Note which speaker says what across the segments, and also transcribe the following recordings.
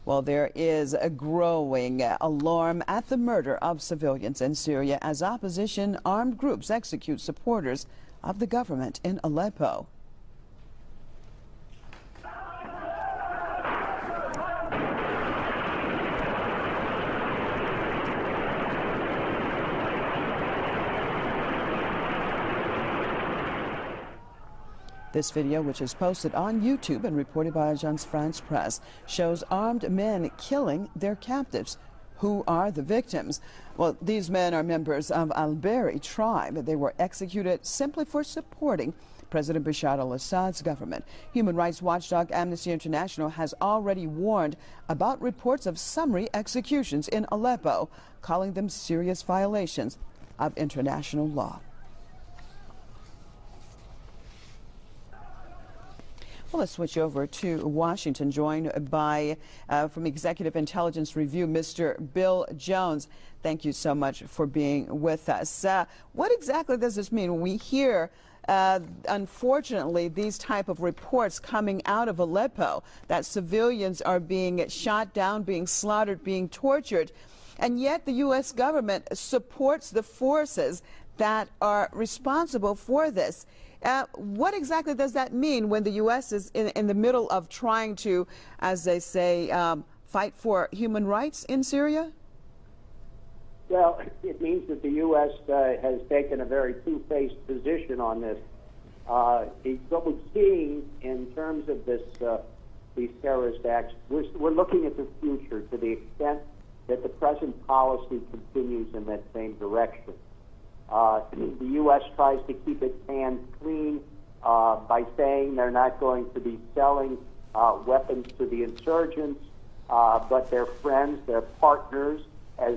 Speaker 1: Well, there is a growing alarm at the murder of civilians in Syria as opposition armed groups execute supporters of the government in Aleppo. This video, which is posted on YouTube and reported by Agence France Presse, shows armed men killing their captives. Who are the victims? Well, these men are members of Al-Beri tribe. They were executed simply for supporting President Bashar al-Assad's government. Human rights watchdog Amnesty International has already warned about reports of summary executions in Aleppo, calling them serious violations of international law. Well, let's switch over to Washington, joined by, from Executive Intelligence Review, Mr. Bill Jones. Thank you so much for being with us. What exactly does this mean when we hear, unfortunately, these type of reports coming out of Aleppo, that civilians are being shot down, being slaughtered, being tortured, and yet the U.S. government supports the forces that are responsible for this? What exactly does that mean when the U.S. is in the middle of trying to, as they say, fight for human rights in Syria?
Speaker 2: Well, it means that the U.S. has taken a very two-faced position on this. What we're seeing in terms of these terrorist acts, we're looking at the future to the extent that the present policy continues in that same direction. The U.S. tries to keep its hands clean by saying they're not going to be selling weapons to the insurgents, but their friends, their partners, as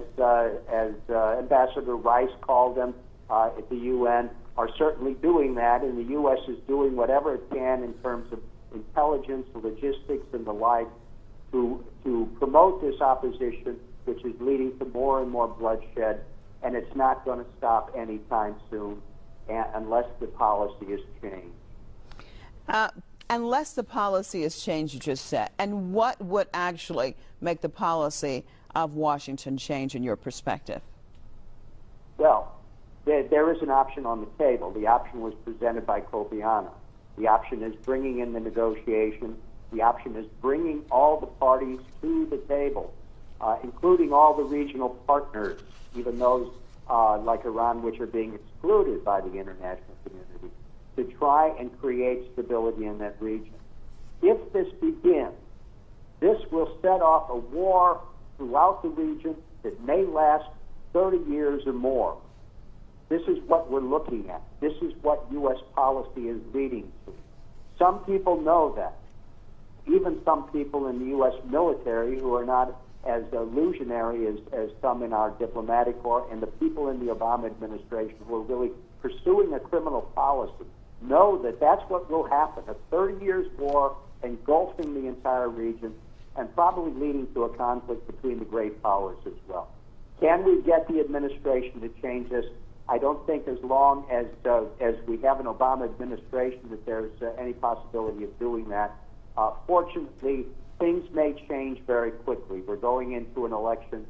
Speaker 2: Ambassador Rice called them at the UN, are certainly doing that, and the U.S. is doing whatever it can in terms of intelligence, logistics, and the like to promote this opposition, which is leading to more and more bloodshed. And it's not going to stop anytime soon unless the policy is changed.
Speaker 1: Unless the policy is changed, you just said. And what would actually make the policy of Washington change in your perspective?
Speaker 2: Well, there is an option on the table. The option was presented by Kofi Annan. The option is bringing in the negotiation. The option is bringing all the parties to the table, including all the regional partners, even those like Iran, which are being excluded by the international community, to try and create stability in that region. If this begins, this will set off a war throughout the region that may last 30 years or more. This is what we're looking at. This is what U.S. policy is leading to. Some people know that. Even some people in the U.S. military who are not as illusionary as some in our diplomatic corps, and the people in the Obama administration who are really pursuing a criminal policy know that that's what will happen, a 30 years war engulfing the entire region and probably leading to a conflict between the great powers as well. Can we get the administration to change this? I don't think as long as we have an Obama administration that there's any possibility of doing that. Fortunately, things may change very quickly. We're going into an election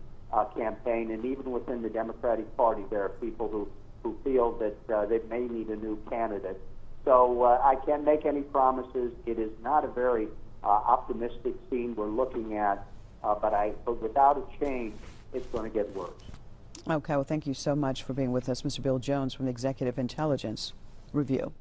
Speaker 2: campaign, and even within the Democratic Party, there are people who feel that they may need a new candidate. So I can't make any promises. It is not a very optimistic scene we're looking at, but without a change, it's going to get worse.
Speaker 1: Okay, well, thank you so much for being with us, Mr. Bill Jones from the Executive Intelligence Review.